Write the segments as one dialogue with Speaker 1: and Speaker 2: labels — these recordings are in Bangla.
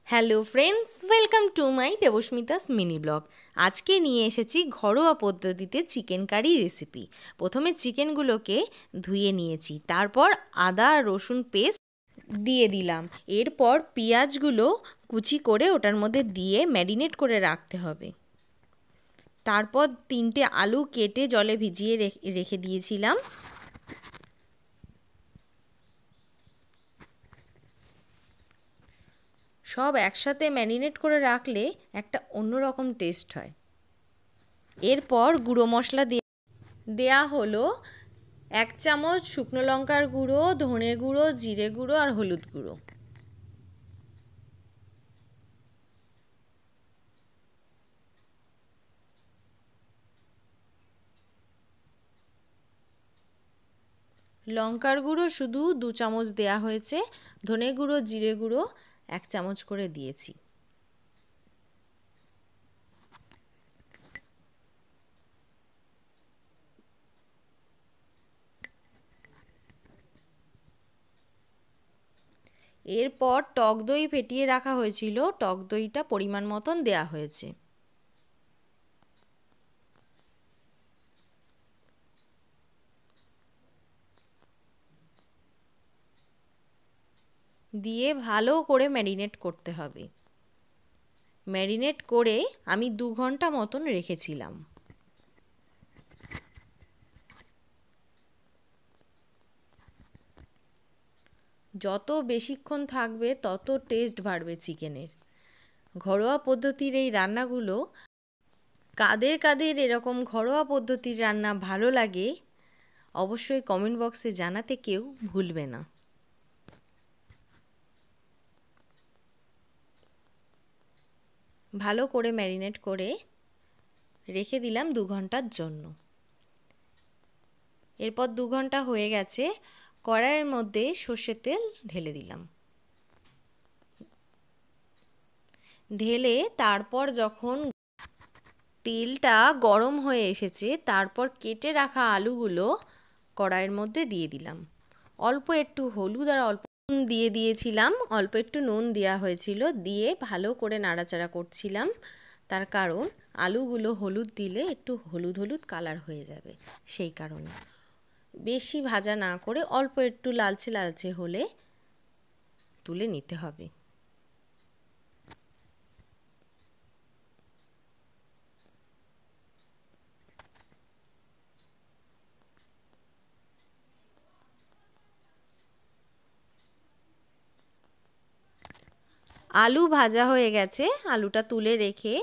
Speaker 1: Hello friends, welcome to my Debasmita's mini blog. আজকে নিয়ে এসেছি ঘরোয়া পদ্ধতিতে চিকেন কারি রেসিপি। প্রথমে চিকেনগুলোকে ধুয়ে নিয়েছি, তারপর আদা রসুন পেস্ট দিয়ে দিলাম। এরপর পেঁয়াজগুলো কুচি করে ওটার মধ্যে দিয়ে ম্যারিনেট করে রাখতে হবে। তারপর 3টে আলু কেটে জলে ভিজিয়ে রেখে দিয়েছিলাম। সব একসাথে ম্যারিনেট করে রাখলে একটা অন্যরকম টেস্ট হয়। এরপর গুঁড়ো মশলা দেয়া হলো 1 চামচ শুকনো লঙ্কার গুঁড়ো, ধনে গুঁড়ো, জিরে গুঁড়ো আর হলুদ গুঁড়ো। লঙ্কার গুঁড়ো শুধু 2 চামচ দেয়া হয়েছে, ধনে গুঁড়ো জিরে গুঁড়ো 1 চামচ করে দিয়েছি। এরপর টক দই ফেটিয়ে রাখা হয়েছিল, টক দইটা পরিমাণ মতন দেয়া হয়েছে। দিয়ে ভালো করে ম্যারিনেট করতে হবে। ম্যারিনেট করে আমি 2 ঘন্টা মতন রেখেছিলাম। যত বেশিক্ষণ থাকবে তত টেস্ট বাড়বে চিকেনের। ঘরোয়া পদ্ধতির এই রান্নাগুলো কাদের কাদের এরকম ঘরোয়া পদ্ধতির রান্না ভালো লাগে অবশ্যই কমেন্ট বক্সে জানাতে কেউ ভুলবে না। ভালো করে ম্যারিনেট করে রেখে দিলাম 2 ঘন্টার জন্য। এরপর 2 ঘন্টা হয়ে গেছে, কড়াইয়ের মধ্যে সর্ষের তেল ঢেলে দিলাম। ঢেলে তারপর যখন তেলটা গরম হয়ে এসেছে, তারপর কেটে রাখা আলুগুলো কড়াইয়ের মধ্যে দিয়ে দিলাম। অল্প একটু হলুদ আর অল্প নুন দিয়ে দিয়েছিলাম, অল্প একটু নুন দেওয়া হয়েছিল। দিয়ে ভালো করে নাড়াচাড়া করছিলাম, তার কারণ আলুগুলো হলুদ দিলে একটু হলুদ হলুদ কালার হয়ে যাবে, সেই কারণে। বেশি ভাজা না করে অল্প একটু লালচে লালচে হলে তুলে নিতে হবে। আলু ভাজা হয়ে গেছে, আলুটা তুলে রেখে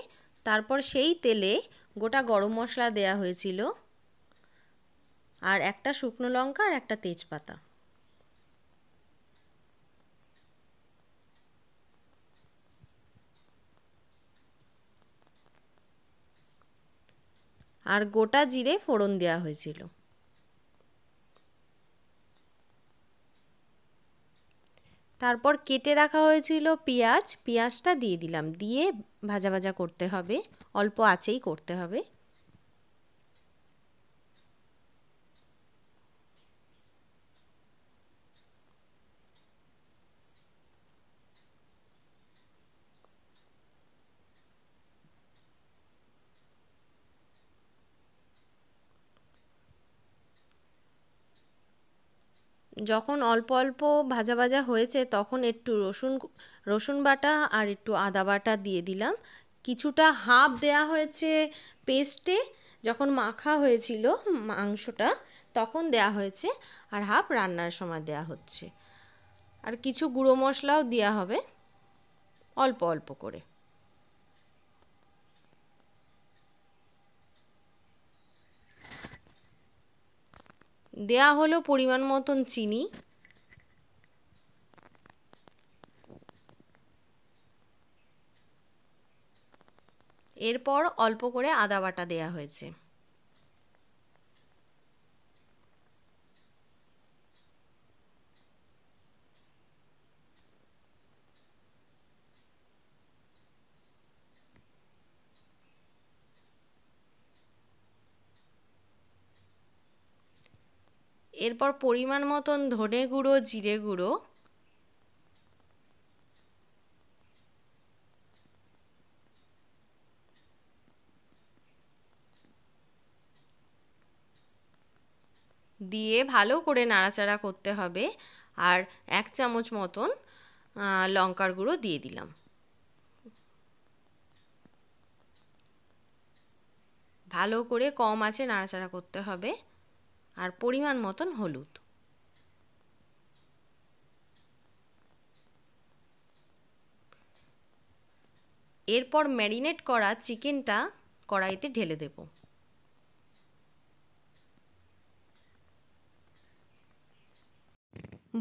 Speaker 1: তারপর সেই তেলে গোটা গরম মশলা দেয়া হয়েছিল, আর একটা শুকনো লঙ্কা আর একটা তেজপাতা। আর গোটা জিরে ফোড়ন দেওয়া হয়েছিল। তারপর কেটে রাখা হয়েছিল পেঁয়াজটা দিয়ে দিলাম। দিয়ে ভাজা ভাজা করতে হবে, অল্প আঁচেই করতে হবে। যখন অল্প অল্প ভাজা ভাজা হয়েছে তখন একটু রসুন বাটা আর একটু আদা বাটা দিয়ে দিলাম। কিছুটা হাফ দেয়া হয়েছে পেস্টে, যখন মাখা হয়েছিল মাংসটা তখন দেয়া হয়েছে, আর হাফ রান্নার সময় দেয়া হচ্ছে। আর কিছু গুঁড়ো মশলাও দেওয়া হবে অল্প অল্প করে। দেয়া হলো পরিমাণ মতন চিনি। এরপর অল্প করে আদা বাটা দেয়া হয়েছে। এরপর পরিমাণ মতন ধনে গুঁড়ো জিরে গুঁড়ো, দিয়ে ভালো করে নাড়াচাড়া করতে হবে। আর 1 চামচ মতন লঙ্কার গুঁড়ো দিয়ে দিলাম। ভালো করে কম আঁচে নাড়াচাড়া করতে হবে। আর পরিমাণ মতন হলুদ। এরপর ম্যারিনেট করা চিকেনটা কড়াইতে ঢেলে দেব।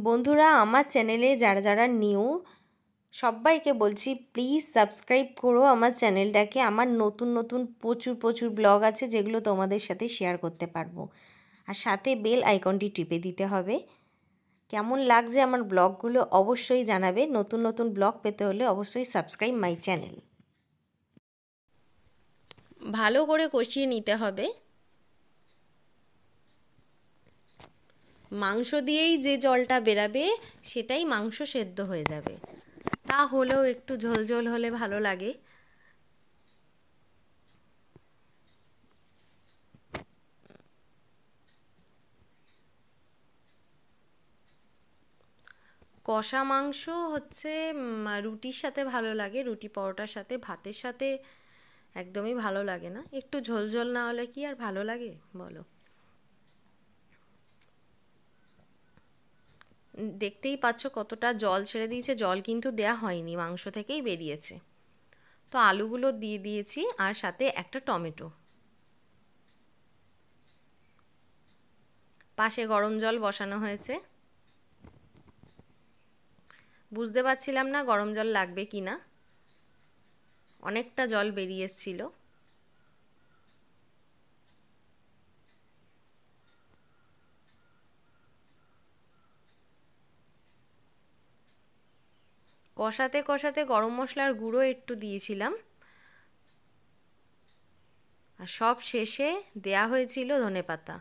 Speaker 1: বন্ধুরা, আমার চ্যানেলে যারা যারা নিউ, সবাইকে বলছি প্লিজ সাবস্ক্রাইব করো আমার চ্যানেলটাকে। আমার নতুন নতুন প্রচুর ব্লগ আছে যেগুলো তোমাদের সাথে শেয়ার করতে পারবো। আর সাথে বেল আইকনটি টিপে দিতে হবে। কেমন লাগছে আমার ব্লগগুলো অবশ্যই জানাবে। নতুন নতুন ব্লগ পেতে হলে অবশ্যই সাবস্ক্রাইব মাই চ্যানেল। ভালো করে কষিয়ে নিতে হবে। মাংস দিয়েই যে জলটা বেরাবে সেটাই মাংস সেদ্ধ হয়ে যাবে। তা হলেও একটু ঝোল ঝোল হলে ভালো লাগে। কষা মাংস হচ্ছে রুটির সাথে ভালো লাগে, রুটি পরোটার সাথে, ভাতের সাথে একদমই ভালো লাগে না। একটু ঝোল ঝোল না হলে কি আর ভালো লাগে বলো। দেখতেই পাচ্ছ কতটা জল ছেড়ে দিয়েছে। জল কিন্তু দেয়া হয়নি, মাংস থেকেই বেরিয়েছে। তো আলুগুলো দিয়ে দিয়েছি আর সাথে একটা টমেটো। পাশে গরম জল বসানো হয়েছে। বুঝতে পারছিলাম না গরম জল লাগবে কি না, অনেকটা জল বেরিয়ে এসেছিল। কষাতে কষাতে গরম মশলার গুঁড়ো একটু দিয়েছিলাম। আর সব শেষে দেয়া হয়েছিল ধনেপাতা।